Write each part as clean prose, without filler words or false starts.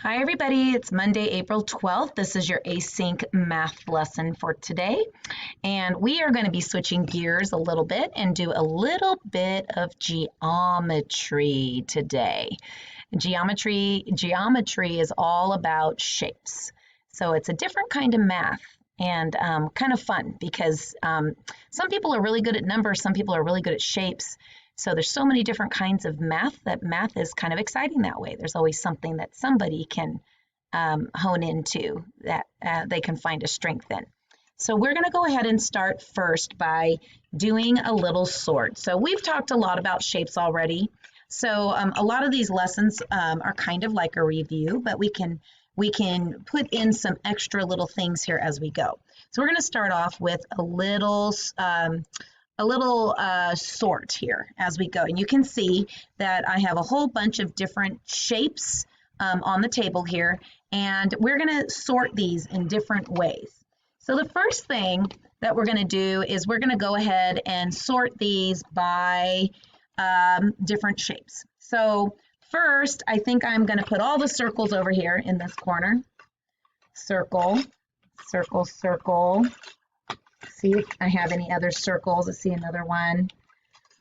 Hi everybody, it's Monday, April 12th. This is your Async math lesson for today. And we are going to be switching gears a little bit and do a little bit of geometry today. Geometry is all about shapes. So it's a different kind of math and kind of fun because some people are really good at numbers, some people are really good at shapes. So there's so many different kinds of math that math is kind of exciting that way. There's always something that somebody can hone into that they can find a strength in. So we're going to go ahead and start first by doing a little sort. So we've talked a lot about shapes already. So a lot of these lessons are kind of like a review, but we can put in some extra little things here as we go. So we're going to start off with a little sort here as we go. And you can see that I have a whole bunch of different shapes on the table here, and we're going to sort these in different ways. So the first thing that we're going to do is we're going to go ahead and sort these by different shapes. So first, I think I'm going to put all the circles over here in this corner. Circle, circle, circle. See if I have any other circles. I see another one.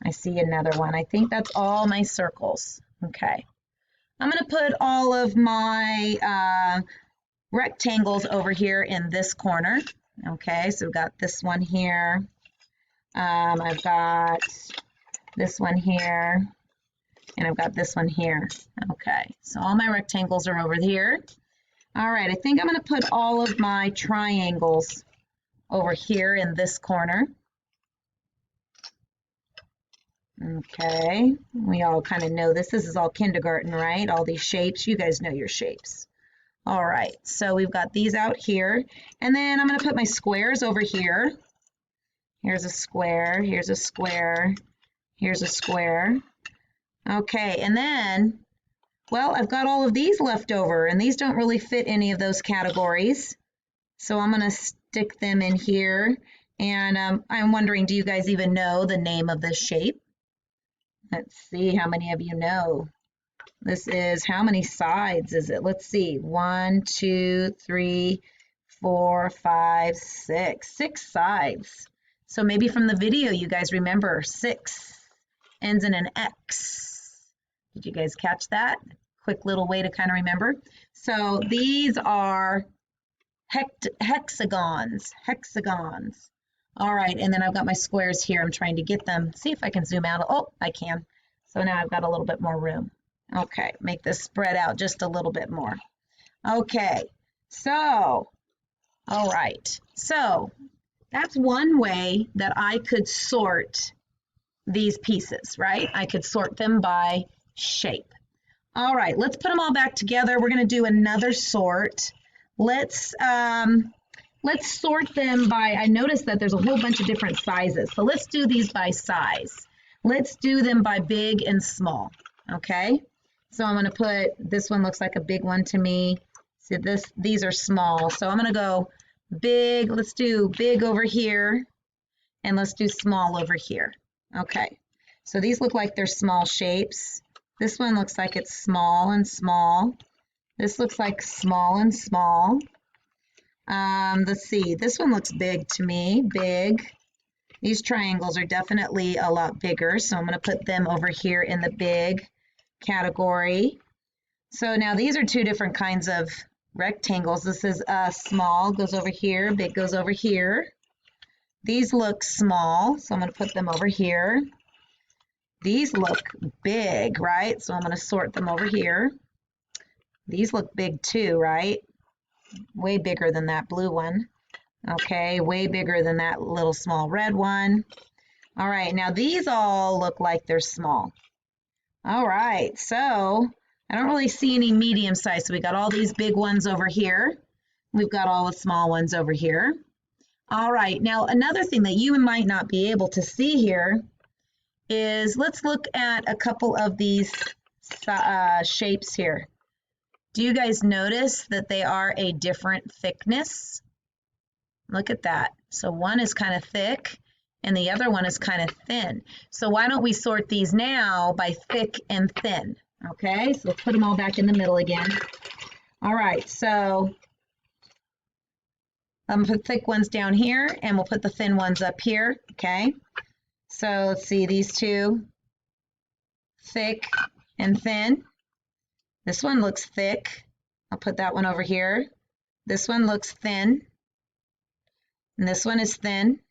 I see another one. I think that's all my circles. Okay. I'm going to put all of my rectangles over here in this corner. Okay, so we've got this one here. I've got this one here. And I've got this one here. Okay, so all my rectangles are over here. All right, I think I'm going to put all of my triangles over here in this corner. Okay, we all kind of know this. This is all kindergarten, right? All these shapes, you guys know your shapes. All right, so we've got these out here. And then I'm going to put my squares over here. Here's a square, here's a square, here's a square. Okay, and then, well, I've got all of these left over, and these don't really fit any of those categories. So I'm going to stick them in here, and I'm wondering, do you guys even know the name of this shape? Let's see how many of you know. This is, how many sides is it? Let's see, 1, 2, 3, 4, 5, 6. 6 sides. So maybe from the video you guys remember 6 ends in an X. Did you guys catch that? Quick little way to kind of remember. So these are hexagons. All right, and then I've got my squares here. I'm trying to get them. See if I can zoom out. Oh, I can. So now I've got a little bit more room. Okay, make this spread out just a little bit more. Okay, so, all right. So that's one way that I could sort these pieces, right? I could sort them by shape. All right, let's put them all back together. We're going to do another sort. Let's sort them by, I noticed that there's a whole bunch of different sizes. So let's do these by size. Let's do them by big and small, okay? So I'm going to put, this one looks like a big one to me. See, these are small. So I'm going to go big, let's do big over here, and let's do small over here. Okay, so these look like they're small shapes. This one looks like it's small and small. This looks like small and small. Let's see, this one looks big to me, big. These triangles are definitely a lot bigger, so I'm going to put them over here in the big category. So now these are two different kinds of rectangles. This is small, goes over here, big goes over here. These look small, so I'm going to put them over here. These look big, right? So I'm going to sort them over here. These look big too, right? Way bigger than that blue one. Okay, way bigger than that little small red one. All right, now these all look like they're small. All right, so I don't really see any medium size. So we got all these big ones over here. We've got all the small ones over here. All right, now another thing that you might not be able to see here is, let's look at a couple of these shapes here. Do you guys notice that they are a different thickness? Look at that. So one is kind of thick and the other one is kind of thin. So why don't we sort these now by thick and thin? Okay, so let's put them all back in the middle again. All right, so I'm gonna put thick ones down here and we'll put the thin ones up here, okay? So let's see, these two, thick and thin. This one looks thick. I'll put that one over here. This one looks thin. And this one is thin.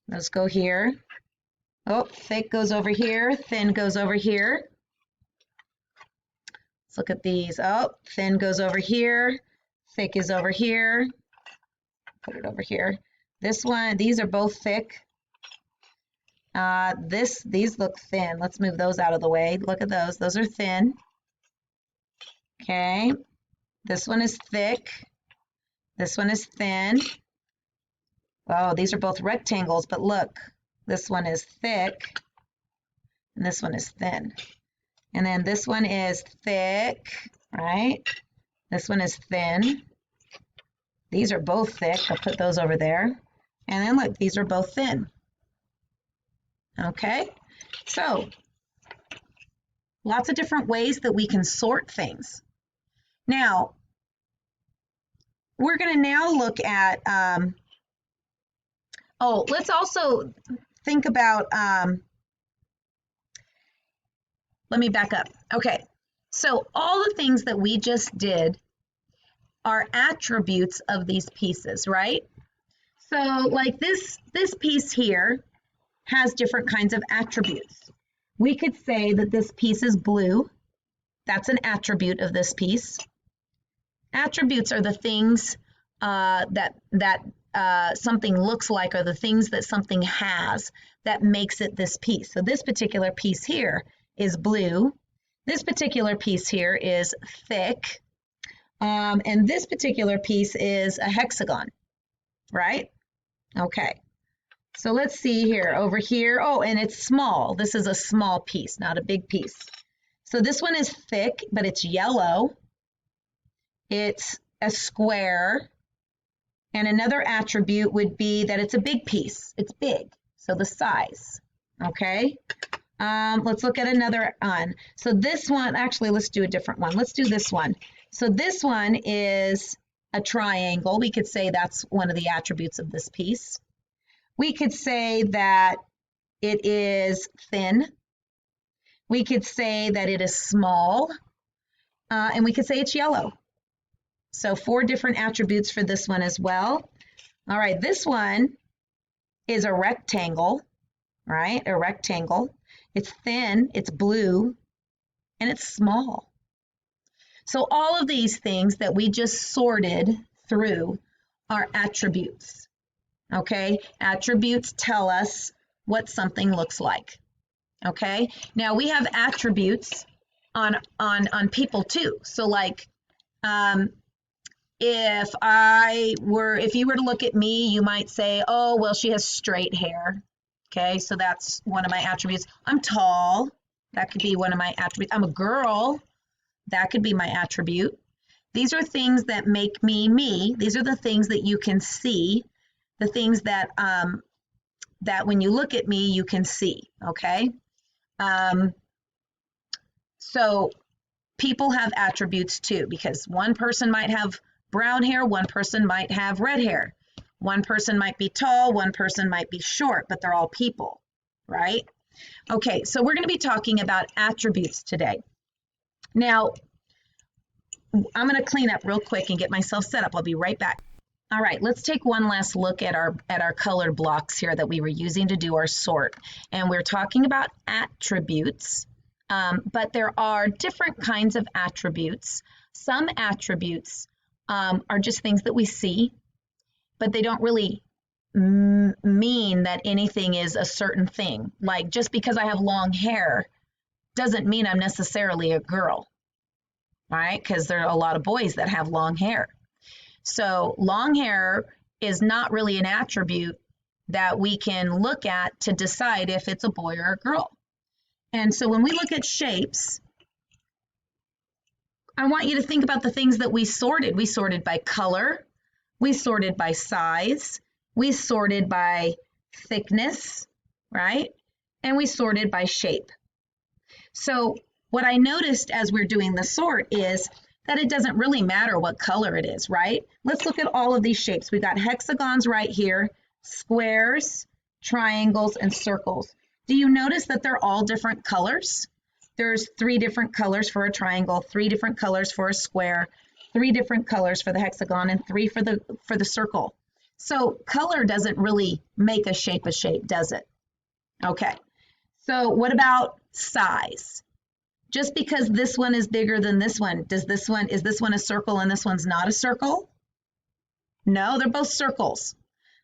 Let's go here. Oh, thick goes over here, thin goes over here. Let's look at these. Oh, thin goes over here, thick is over here. Put it over here. This one, these are both thick. These look thin. Let's move those out of the way. Look at those. Those are thin. Okay. This one is thick. This one is thin. Oh, these are both rectangles, but look, this one is thick and this one is thin. And then this one is thick, right? This one is thin. These are both thick. I'll put those over there. And then look, these are both thin. Okay, so lots of different ways that we can sort things. Now, we're going to now look at, let's also think about, let me back up. Okay, so all the things that we just did are attributes of these pieces, right? So like this piece here has different kinds of attributes. We could say that this piece is blue. That's an attribute of this piece. Attributes are the things that something looks like, or the things that something has that makes it this piece. So this particular piece here is blue. This particular piece here is thick. And this particular piece is a hexagon, right? Okay. So let's see here, over here. Oh, and it's small. This is a small piece, not a big piece. So this one is thick, but it's yellow. It's a square. And another attribute would be that it's a big piece. It's big, so the size, okay? Let's look at another one. So this one, actually, let's do a different one. Let's do this one. So this one is a triangle. We could say that's one of the attributes of this piece. We could say that it is thin. We could say that it is small. And we could say it's yellow. So 4 different attributes for this one as well. All right, this one is a rectangle, right? A rectangle. It's thin, it's blue, and it's small. So all of these things that we just sorted through are attributes, okay? Attributes tell us what something looks like, okay? Now we have attributes on people too. So like, if you were to look at me, you might say, oh, well, she has straight hair. Okay, so that's one of my attributes. I'm tall. That could be one of my attributes. I'm a girl. That could be my attribute. These are things that make me me. These are the things that you can see, the things that that when you look at me, you can see, okay? So people have attributes too, because one person might have brown hair, one person might have red hair. One person might be tall, one person might be short, but they're all people, right? Okay, so we're going to be talking about attributes today. Now, I'm going to clean up real quick and get myself set up. I'll be right back. All right, let's take one last look at our colored blocks here that we were using to do our sort. And we're talking about attributes, but there are different kinds of attributes. Some attributes are just things that we see, but they don't really mean that anything is a certain thing. Like just because I have long hair doesn't mean I'm necessarily a girl, right? Because there are a lot of boys that have long hair. So long hair is not really an attribute that we can look at to decide if it's a boy or a girl. And so when we look at shapes, I want you to think about the things that we sorted. We sorted by color. We sorted by size, we sorted by thickness, right? And we sorted by shape. So what I noticed as we're doing the sort is that it doesn't really matter what color it is, right? Let's look at all of these shapes. We've got hexagons right here, squares, triangles, and circles. Do you notice that they're all different colors? There's 3 different colors for a triangle, 3 different colors for a square, 3 different colors for the hexagon, and 3 for the circle. So color doesn't really make a shape, does it? Okay. So what about size? Just because this one is bigger than this one, is this one a circle and this one's not a circle? No, they're both circles,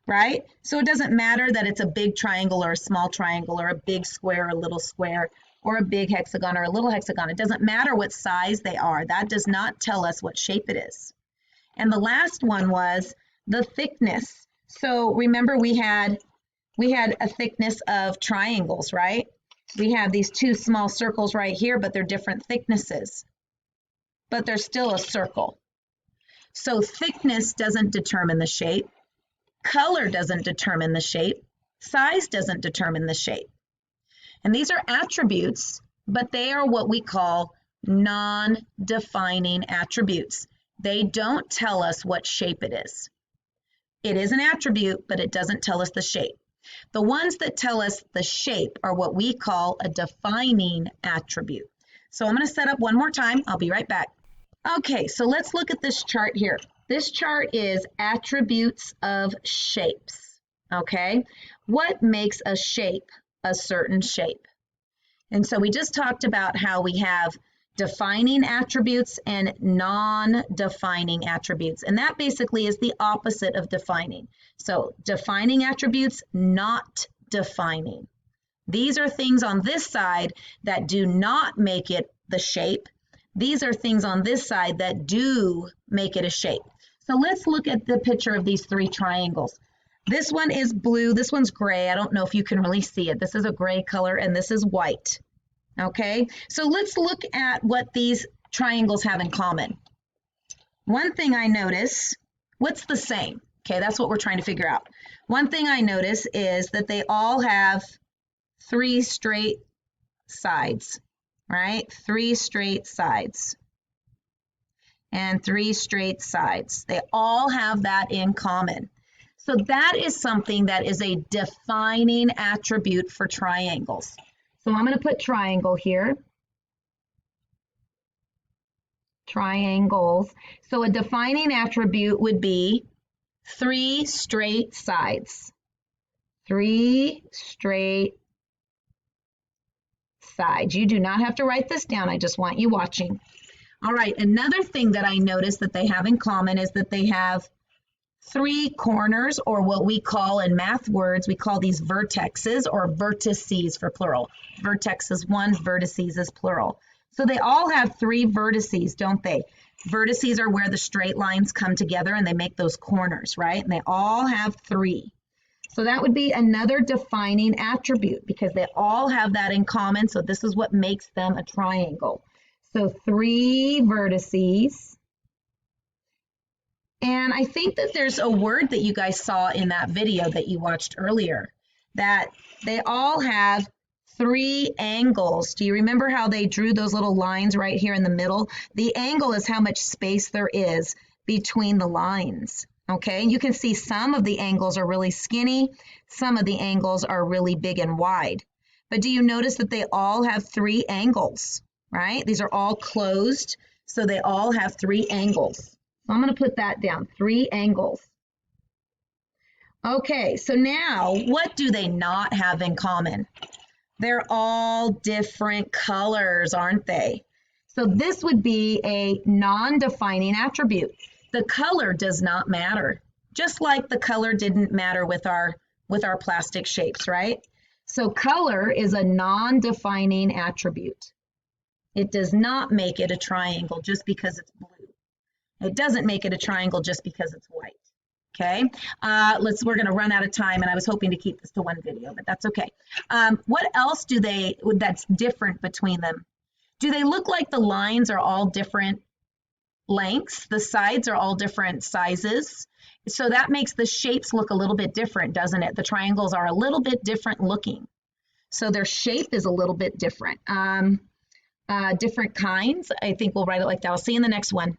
right? So it doesn't matter that it's a big triangle or a small triangle or a big square or a little square or a big hexagon or a little hexagon. It doesn't matter what size they are. That does not tell us what shape it is. And the last one was the thickness. So remember we had a thickness of triangles, right? We have these 2 small circles right here, but they're different thicknesses. But they're still a circle. So thickness doesn't determine the shape. Color doesn't determine the shape. Size doesn't determine the shape. And these are attributes, but they are what we call non-defining attributes. They don't tell us what shape it is. It is an attribute, but it doesn't tell us the shape. The ones that tell us the shape are what we call a defining attribute. So I'm going to set up one more time. I'll be right back. Okay, so let's look at this chart here. This chart is attributes of shapes, okay? What makes a shape a certain shape? And so we just talked about how we have defining attributes and non-defining attributes. And that basically is the opposite of defining. So defining attributes, not defining. These are things on this side that do not make it the shape. These are things on this side that do make it a shape. So let's look at the picture of these 3 triangles. This one is blue, this one's gray. I don't know if you can really see it. This is a gray color and this is white. Okay, so let's look at what these triangles have in common. One thing I notice, what's the same? Okay, that's what we're trying to figure out. One thing I notice is that they all have 3 straight sides, right? 3 straight sides and 3 straight sides. They all have that in common. So that is something that is a defining attribute for triangles. So I'm going to put triangle here. Triangles. So a defining attribute would be 3 straight sides. 3 straight sides. You do not have to write this down. I just want you watching. All right, another thing that I noticed that they have in common is that they have 3 corners, or what we call in math words, we call these vertexes or vertices for plural. Vertex is 1, vertices is plural. So they all have 3 vertices, don't they? Vertices are where the straight lines come together and they make those corners, right? And they all have 3. So that would be another defining attribute because they all have that in common. So this is what makes them a triangle. So 3 vertices. And I think that there's a word that you guys saw in that video that you watched earlier, that they all have 3 angles. Do you remember how they drew those little lines right here in the middle? The angle is how much space there is between the lines. Okay, you can see some of the angles are really skinny, some of the angles are really big and wide. But do you notice that they all have 3 angles, right? These are all closed, so they all have 3 angles. So I'm going to put that down, 3 angles. Okay, so now what do they not have in common? They're all different colors, aren't they? So this would be a non-defining attribute. The color does not matter, just like the color didn't matter with our plastic shapes, right? So color is a non-defining attribute. It does not make it a triangle just because it's blue. It doesn't make it a triangle just because it's white. Okay, we're going to run out of time, and I was hoping to keep this to one video, but that's okay. What else that's different between them? Do they look like the lines are all different lengths? The sides are all different sizes. So that makes the shapes look a little bit different, doesn't it? The triangles are a little bit different looking. So their shape is a little bit different. different kinds. I think we'll write it like that. I'll see you in the next one.